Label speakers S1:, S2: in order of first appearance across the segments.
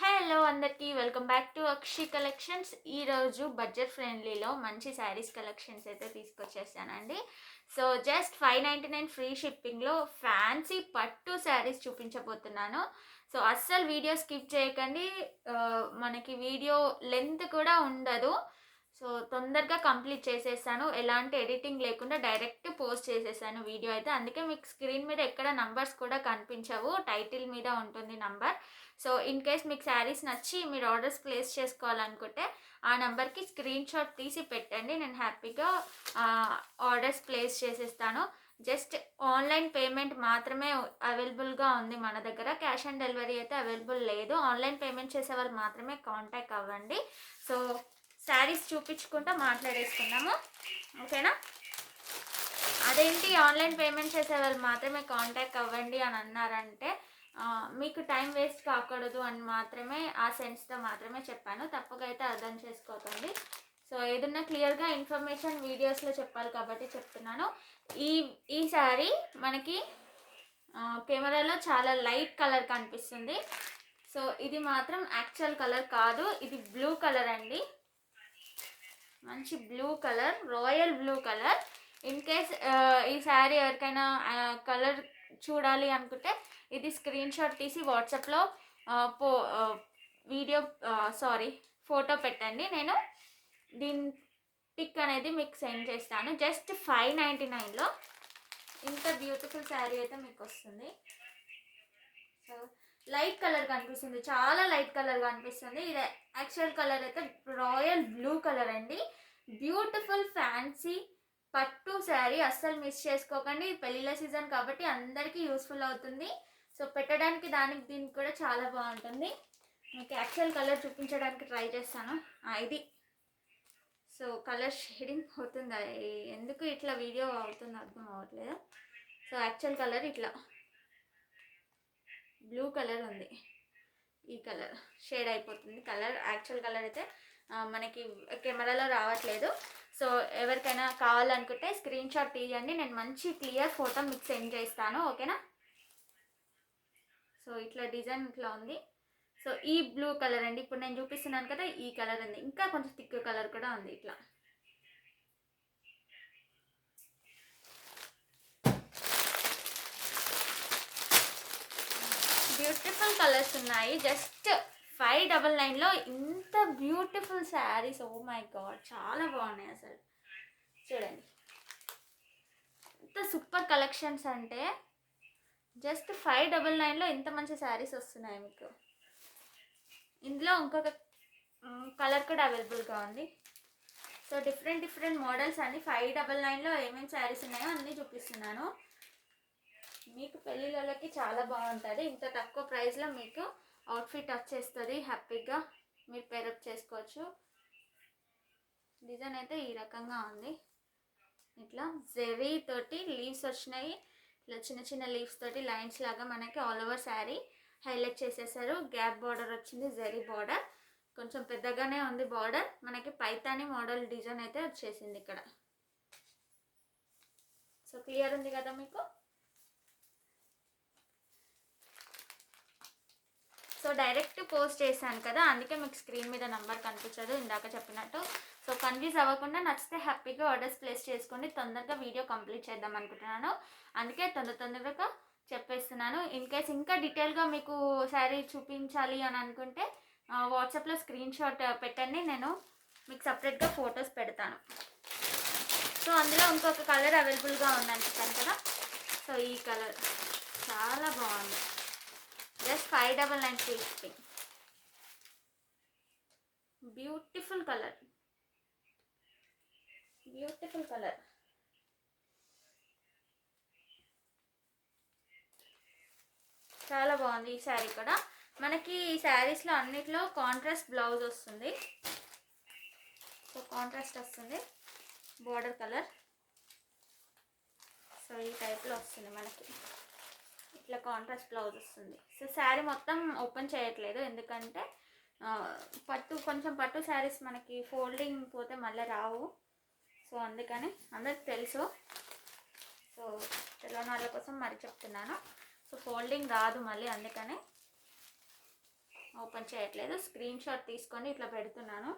S1: Hello అందరికీ welcome back to Akshi collections. ఈరోజు budget ఫ్రెండ్లీలో మంచి శారీస్ కలెక్షన్స్ అయితే తీసుకొచ్చేసానండి. సో జస్ట్ 599 ఫ్రీ షిప్పింగ్లో ఫ్యాన్సీ పట్టు శారీస్ చూపించబోతున్నాను. సో అస్సలు వీడియో స్కిప్ చేయకండి. మనకి వీడియో లెంత్ కూడా ఉండదు. సో తొందరగా కంప్లీట్ చేసేసాను, ఎలాంటి ఎడిటింగ్ లేకుండా డైరెక్ట్ పోస్ట్ చేసేసాను వీడియో అయితే. అందుకే మీకు స్క్రీన్ మీద ఎక్కడ నంబర్స్ కూడా కనిపించవు, టైటిల్ మీద ఉంటుంది నంబర్. సో ఇన్ కేస్ మీకు శారీస్ నచ్చి మీరు ఆర్డర్స్ ప్లేస్ చేసుకోవాలనుకుంటే ఆ నెంబర్కి స్క్రీన్ షాట్ తీసి పెట్టండి, నేను హ్యాపీగా ఆర్డర్స్ ప్లేస్ చేసేస్తాను. జస్ట్ ఆన్లైన్ పేమెంట్ మాత్రమే అవైలబుల్గా ఉంది మన దగ్గర. క్యాష్ ఆన్ డెలివరీ అయితే అవైలబుల్ లేదు. ఆన్లైన్ పేమెంట్ చేసే వాళ్ళు మాత్రమే కాంటాక్ట్ అవ్వండి. సో శారీస్ చూపించుకుంటూ మాట్లాడేసుకున్నాము, ఓకేనా? అదేంటి ఆన్లైన్ పేమెంట్ చేసే వాళ్ళు మాత్రమే కాంటాక్ట్ అవ్వండి అని అన్నారంటే మీకు టైం వేస్ట్ కాకూడదు అని మాత్రమే, ఆ సెన్స్తో మాత్రమే చెప్పాను. తప్పగా అయితే అర్థం చేసుకోకండి. సో ఏదన్నా క్లియర్గా ఇన్ఫర్మేషన్ వీడియోస్లో చెప్పాలి కాబట్టి చెప్తున్నాను. ఈ శారీ మనకి కెమెరాలో చాలా లైట్ కలర్ కనిపిస్తుంది. సో ఇది మాత్రం యాక్చువల్ కలర్ కాదు, ఇది బ్లూ కలర్ అండి. మంచి blue colour, royal blue colour. In case ఈ శారీ ఎవరికైనా కలర్ చూడాలి అనుకుంటే ఇది స్క్రీన్ షాట్ తీసి వాట్సాప్లో ఫోటో పెట్టండి, నేను దీని పిక్ అనేది మీకు సెండ్ చేస్తాను. జస్ట్ 599లో ఇంత బ్యూటిఫుల్ శారీ అయితే మీకు వస్తుంది. సో లైట్ కలర్ కనిపిస్తుంది, చాలా లైట్ కలర్ కనిపిస్తుంది. ఇది యాక్చువల్ కలర్ అయితే రాయల్ బ్లూ కలర్ అండి. బ్యూటిఫుల్ ఫ్యాన్సీ పట్టు శారీ, అస్సలు మిస్ చేసుకోకండి. పెళ్ళిళ్ళ సీజన్ కాబట్టి అందరికీ యూస్ఫుల్ అవుతుంది. సో పెట్టడానికి దీనికి కూడా చాలా బాగుంటుంది. మీకు యాక్చువల్ కలర్ చూపించడానికి ట్రై చేస్తాను. ఇది సో కలర్ షేడింగ్ అవుతుంది, ఎందుకు ఇట్లా వీడియో అవుతుంది అర్థం అవ్వట్లేదు. సో యాక్చువల్ కలర్ ఇట్లా బ్లూ కలర్ ఉంది, ఈ కలర్ షేడ్ అయిపోతుంది. కలర్ యాక్చువల్ కలర్ అయితే మనకి కెమెరాలో రావట్లేదు. సో ఎవరికైనా కావాలనుకుంటే స్క్రీన్ షాట్ తీయండి, నేను మంచి క్లియర్ ఫోటో మీకు సెండ్ చేస్తాను, ఓకేనా? సో ఇట్లా డిజైన్ ఇట్లా ఉంది. సో ఈ బ్లూ కలర్ అండి, ఇప్పుడు నేను చూపిస్తున్నాను కదా, ఈ కలర్ ఉంది. ఇంకా కొంచెం థిక్ కలర్ కూడా ఉంది. ఇట్లా బ్యూటిఫుల్ కలర్స్ ఉన్నాయి. జస్ట్ 599లో ఇంత beautiful saris, oh my God, చాలా బాగున్నాయి అసలు. చూడండి ఇంత సూపర్ కలెక్షన్స్ అంటే జస్ట్ 599లో ఇంత మంచి శారీస్ వస్తున్నాయి మీకు. ఇందులో ఇంకొక కలర్ కూడా అవైలబుల్గా ఉంది. సో డిఫరెంట్ మోడల్స్ అన్ని 599లో ఏమేమి శారీస్ ఉన్నాయో అన్నీ చూపిస్తున్నాను. మీకు పెళ్ళిళ్ళకి చాలా బాగుంటుంది. ఇంత తక్కువ ప్రైస్లో మీకు అవుట్ఫిట్ వచ్చేస్తుంది, హ్యాపీగా మీరు పేరప్ చేసుకోవచ్చు. డిజైన్ అయితే ఈ రకంగా ఉంది. ఇట్లా జెరీ తోటి లీవ్స్ వచ్చినాయి, ఇట్లా చిన్న చిన్న లీవ్స్ తోటి లైన్స్ లాగా మనకి ఆల్ ఓవర్ శారీ హైలైట్ చేసేసారు. గ్యాప్ బార్డర్ వచ్చింది, జెరీ బార్డర్ కొంచెం పెద్దగానే ఉంది. బార్డర్ మనకి పైతాని మోడల్ డిజైన్ అయితే వచ్చేసింది ఇక్కడ. సో క్లియర్ ఉంది కదా మీకు? సో డైరెక్ట్ పోస్ట్ చేశాను కదా, అందుకే మీకు స్క్రీన్ మీద నెంబర్ కనిపించదు ఇందాక చెప్పినట్టు. సో కన్ఫ్యూజ్ అవ్వకుండా నచ్చితే హ్యాపీగా ఆర్డర్స్ ప్లేస్ చేసుకోండి. తొందరగా వీడియో కంప్లీట్ చేద్దాం అనుకుంటున్నాను, అందుకే తొందరగా చెప్పేస్తున్నాను. ఇన్ కేస్ ఇంకా డీటెయిల్గా మీకు శారీ చూపించాలి అని అనుకుంటే వాట్సాప్లో స్క్రీన్ షాట్ పెట్టండి, నేను మీకు సపరేట్గా ఫొటోస్ పెడతాను. సో అందులో ఇంకొక కలర్ అవైలబుల్గా ఉందని చెప్పాను కదా, సో ఈ కలర్ చాలా బాగుంది. Just 599 free shipping. Beautiful colour, beautiful colour. చాలా బాగుంది ఈ శారీ కూడా. మనకి ఈ శారీస్లో అన్నిట్లో కాంట్రాస్ట్ బ్లౌజ్ వస్తుంది. సో కాంట్రాస్ట్ వస్తుంది బోర్డర్ కలర్. సో ఈ టైప్లో వస్తుంది మనకి, ఇట్లా కాంట్రాస్ట్ బ్లౌజ్ వస్తుంది. సో శారీ మొత్తం ఓపెన్ చేయట్లేదు, ఎందుకంటే కొంచెం పట్టు శారీస్ మనకి ఫోల్డింగ్ పోతే మళ్ళీ రావు. సో అందుకని అందరికి తెలుసు, సో తెలియని వాళ్ళ కోసం మరి చెప్తున్నాను. సో ఫోల్డింగ్ రాదు మళ్ళీ, అందుకని ఓపెన్ చేయట్లేదు, స్క్రీన్ షాట్ తీసుకొని ఇట్లా పెడుతున్నాను.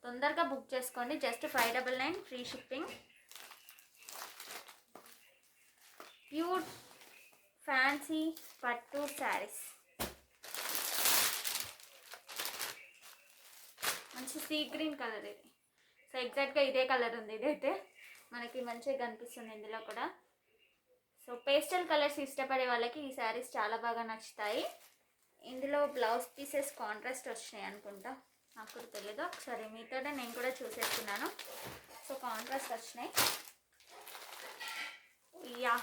S1: తొందరగా బుక్ చేసుకోండి. Just 599 free shipping. Pure fancy పట్టు శారీస్, మంచి సీ గ్రీన్ కలర్ ఇది. సో ఎగ్జాక్ట్గా ఇదే కలర్ ఉంది, ఇదైతే మనకి మంచిగా కనిపిస్తుంది ఇందులో కూడా. సో పేస్టల్ కలర్స్ ఇష్టపడే వాళ్ళకి ఈ శారీస్ చాలా బాగా నచ్చుతాయి. ఇందులో బ్లౌజ్ పీసెస్ కాంట్రాస్ట్ వచ్చినాయి అనుకుంటా, నాకు కూడా తెలీదు. ఒకసారి మీతోనే నేను కూడా చూసేస్తున్నాను. సో కాంట్రాస్ట్ వచ్చినాయి. యా,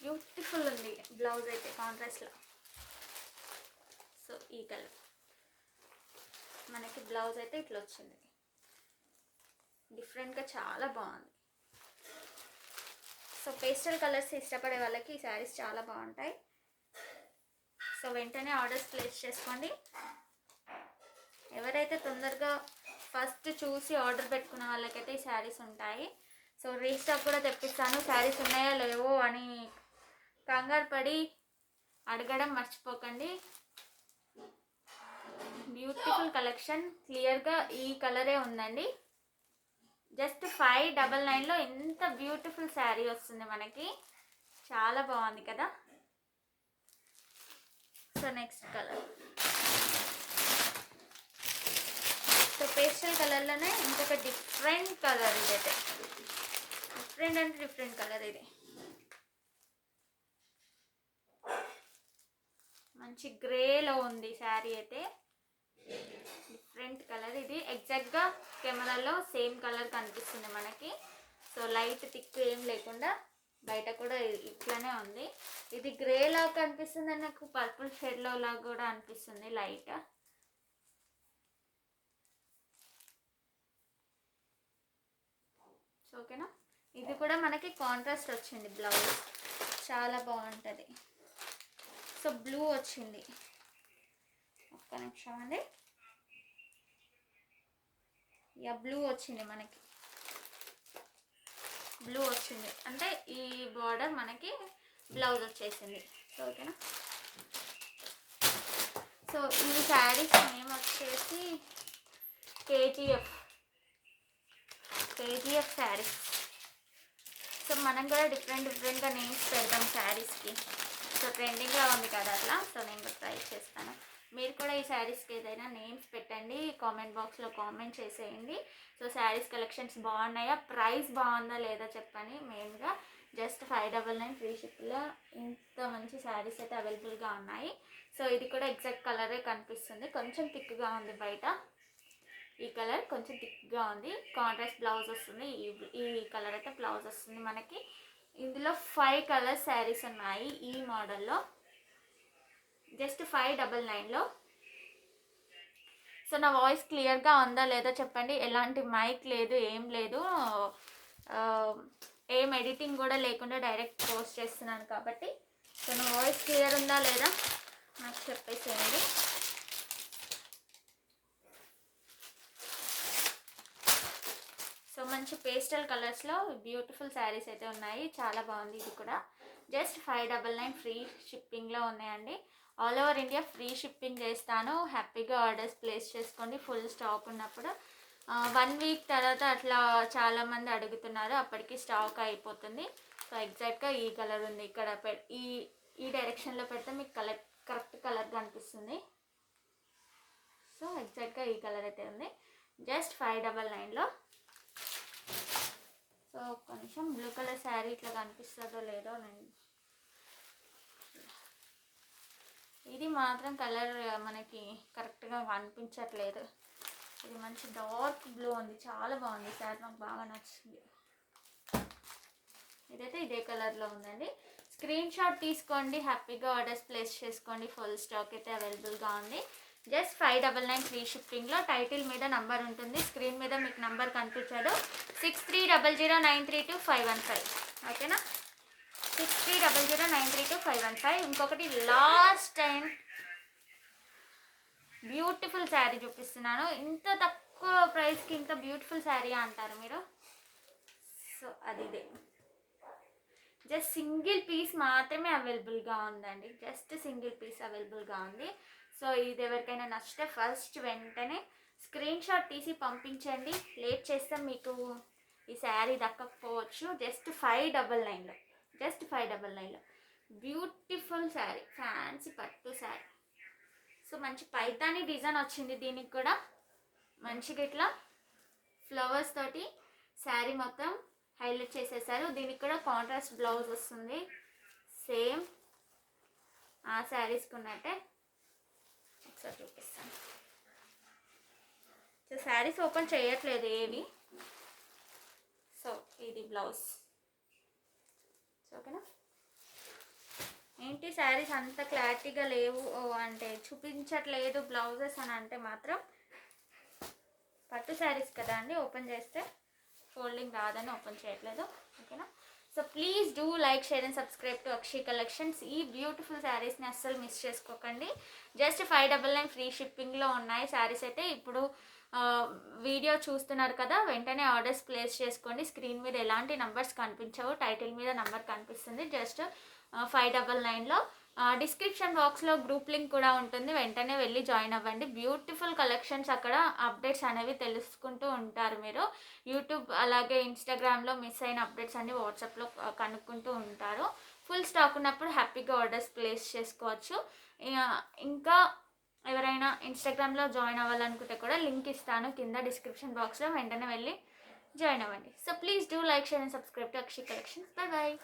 S1: బ్యూటిఫుల్ ఉంది బ్లౌజ్ అయితే కాంట్రాస్ట్లో. సో ఈ కలర్ మనకి బ్లౌజ్ అయితే ఇట్లా వచ్చింది, డిఫరెంట్గా చాలా బాగుంది. సో పేస్టల్ కలర్స్ ఇష్టపడే వాళ్ళకి ఈ శారీస్ చాలా బాగుంటాయి. సో వెంటనే ఆర్డర్స్ ప్లేస్ చేసుకోండి. ఎవరైతే తొందరగా ఫస్ట్ చూసి ఆర్డర్ పెట్టుకున్న వాళ్ళకైతే ఈ శారీస్ ఉంటాయి. సో రీస్టాక్ కూడా తెప్పిస్తాను. శారీస్ ఉన్నాయో లేవో అని కంగారు పడి అడగడం మర్చిపోకండి. బ్యూటిఫుల్ కలెక్షన్, క్లియర్గా ఈ కలరే ఉందండి. జస్ట్ 599లో ఇంత బ్యూటిఫుల్ శారీ వస్తుంది మనకి, చాలా బాగుంది కదా. So next colour, so pastel కలర్లోనే ఇంకొక డిఫరెంట్ కలర్. ఇదైతే డిఫరెంట్ అంటే డిఫరెంట్ కలర్. ఇది మంచి గ్రేలో ఉంది శారీ అయితే, డిఫరెంట్ కలర్. ఇది ఎగ్జాక్ట్గా కెమెరాలో సేమ్ కలర్ కనిపిస్తుంది మనకి. సో లైట్ థిక్ ఏం లేకుండా బయట కూడా ఇట్లానే ఉంది. ఇది గ్రే లాగా కనిపిస్తుంది, నాకు పర్పుల్ షేడ్లో లాగా కూడా అనిపిస్తుంది లైట్. సో ఓకేనా. ఇది కూడా మనకి కాంట్రాస్ట్ వచ్చింది బ్లౌజ్, చాలా బాగుంటుంది. సో బ్లూ వచ్చింది, ఒక్క నిమిషం అండి. యా, బ్లూ వచ్చింది మనకి, బ్లూ వచ్చింది అంటే ఈ బార్డర్ మనకి బ్లౌజ్ వచ్చేసింది. సో ఓకేనా. సో ఈ శారీస్ నేమ్ వచ్చేసి కేజీఎఫ్ శారీస్. సో మనం కూడా డిఫరెంట్గా నేమ్స్ పెడతాం శారీస్కి. సో ట్రెండింగ్గా ఉంది కదా అట్లా. సో నేను కూడా ట్రై చేస్తాను. మీరు కూడా ఈ శారీస్కి ఏదైనా నేమ్స్ పెట్టండి, కామెంట్ బాక్స్లో కామెంట్ చేసేయండి. సో శారీస్ కలెక్షన్స్ బాగున్నాయా, ప్రైస్ బాగుందా లేదా చెప్పండి. మెయిన్గా జస్ట్ 599 ఫ్రీ షిప్లో ఇంత మంచి శారీస్ అయితే అవైలబుల్గా ఉన్నాయి. సో ఇది కూడా ఎగ్జాక్ట్ కలరే కనిపిస్తుంది, కొంచెం థిక్గా ఉంది బయట. ఈ కలర్ కొంచెం థిక్గా ఉంది, కాంట్రాస్ట్ బ్లౌజ్ వస్తుంది. ఈ కలర్ అయితే బ్లౌజ్ వస్తుంది మనకి. ఇందులో 5 కలర్ శారీస్ ఉన్నాయి ఈ మోడల్లో, జస్ట్ 599లో. సో నా వాయిస్ క్లియర్గా ఉందా లేదా చెప్పండి. ఎలాంటి మైక్ లేదు, ఏం లేదు, ఏం ఎడిటింగ్ కూడా లేకుండా డైరెక్ట్ పోస్ట్ చేస్తున్నాను కాబట్టి. సో నా వాయిస్ క్లియర్ ఉందా లేదా నాకు చెప్పేసేయండి. సో మంచి పేస్టల్ కలర్స్లో బ్యూటిఫుల్ శారీస్ అయితే ఉన్నాయి, చాలా బాగుంది. ఇది కూడా జస్ట్ 599 ఫ్రీ షిప్పింగ్లో ఉన్నాయండి. All over India free shipping చేస్తాను. హ్యాపీగా ఆర్డర్స్ ప్లేస్ చేసుకోండి ఫుల్ స్టాక్ ఉన్నప్పుడు. 1 వీక్ తర్వాత అట్లా చాలామంది అడుగుతున్నారు, అప్పటికి స్టాక్ అయిపోతుంది. సో ఎగ్జాక్ట్గా ఈ కలర్ ఉంది ఇక్కడ. ఈ డైరెక్షన్లో పెడితే మీకు కరెక్ట్ కలర్ కనిపిస్తుంది. సో ఎగ్జాక్ట్గా ఈ కలర్ అయితే ఉంది, జస్ట్ 599లో. సో ఒక్క నిమిషం, బ్లూ కలర్ శారీ ఇట్లా కనిపిస్తుందో లేదో. నేను ఇది మాత్రం కలర్ మనకి కరెక్ట్గా కనిపించట్లేదు. ఇది మంచి డార్క్ బ్లూ ఉంది, చాలా బాగుంది శారీ, నాకు బాగా నచ్చింది. ఇదైతే ఇదే కలర్లో ఉందండి. స్క్రీన్ షాట్ తీసుకోండి, హ్యాపీగా ఆర్డర్స్ ప్లేస్ చేసుకోండి. ఫుల్ స్టాక్ అయితే అవైలబుల్గా ఉంది. జస్ట్ 599 ఫ్రీ షిప్పింగ్లో. టైటిల్ మీద నంబర్ ఉంటుంది, స్క్రీన్ మీద మీకు నంబర్ కనిపించదు. 6300932515. ఓకేనా, 6300932515. ఇంకొకటి లాస్ట్ టైం బ్యూటిఫుల్ శారీ చూపిస్తున్నాను. ఇంత తక్కువ ప్రైస్కి ఇంత బ్యూటిఫుల్ శారీ అంటారు మీరు. సో అది ఇదే, జస్ట్ సింగిల్ పీస్ మాత్రమే అవైలబుల్గా ఉందండి, జస్ట్ సింగిల్ పీస్ అవైలబుల్గా ఉంది. సో ఇది ఎవరికైనా నచ్చితే ఫస్ట్ వెంటనే స్క్రీన్ షాట్ తీసి పంపించండి. లేట్ చేస్తే మీకు ఈ శారీ దక్కకపోవచ్చు. జస్ట్ 599లో, జస్ట్ 599లో బ్యూటిఫుల్ శారీ, ఫ్యాన్సీ పట్టు శారీ. సో మంచి పైతాని డిజైన్ వచ్చింది. దీనికి కూడా మంచిగా ఇట్లా ఫ్లవర్స్ తోటి శారీ మొత్తం హైలైట్ చేసేసారు. దీనికి కూడా కాంట్రాస్ట్ బ్లౌజ్ వస్తుంది, సేమ్ ఆ శారీస్కి ఉన్నట్టే. ఒకసారి చూపిస్తాను. సో శారీస్ ఓపెన్ చేయట్లేదు ఏవి. సో ఇది బ్లౌజ్. ఓకేనా? ఏంటి శారీస్ అంత క్లారిటీగా లేవు అంటే చూపించట్లేదు బ్లౌజెస్ అని అంటే మాత్రం పట్టు శారీస్ కదా అండి, ఓపెన్ చేస్తే ఫోల్డింగ్ రాదని ఓపెన్ చేయట్లేదు. ఓకేనా? So please do like, share and subscribe to Akshi collections. ఈ బ్యూటిఫుల్ శారీస్ని అస్సలు మిస్ చేసుకోకండి. జస్ట్ 599 ఫ్రీ షిప్పింగ్లో ఉన్నాయి శారీస్ అయితే. ఇప్పుడు వీడియో చూస్తున్నారు కదా, వెంటనే ఆర్డర్స్ ప్లేస్ చేసుకోండి. స్క్రీన్ మీద ఎలాంటి నంబర్స్ కనిపించవు, టైటిల్ మీద నంబర్ కనిపిస్తుంది. జస్ట్ 599లో. డిస్క్రిప్షన్ బాక్స్లో గ్రూప్ లింక్ కూడా ఉంటుంది, వెంటనే వెళ్ళి జాయిన్ అవ్వండి. బ్యూటిఫుల్ కలెక్షన్స్, అక్కడ అప్డేట్స్ అనేవి తెలుసుకుంటూ ఉంటారు మీరు. యూట్యూబ్ అలాగే ఇన్స్టాగ్రామ్లో మిస్ అయిన అప్డేట్స్ అన్ని వాట్సాప్లో కనుక్కుంటూ ఉంటారు. ఫుల్ స్టాక్ ఉన్నప్పుడు హ్యాపీగా ఆర్డర్స్ ప్లేస్ చేసుకోవచ్చు. ఇంకా ఎవరైనా ఇన్స్టాగ్రామ్లో జాయిన్ అవ్వాలనుకుంటే కూడా లింక్ ఇస్తాను కింద డిస్క్రిప్షన్ బాక్స్లో, వెంటనే వెళ్ళి జాయిన్ అవ్వండి. So please do like, share and subscribe to Akshi collections. Bye bye.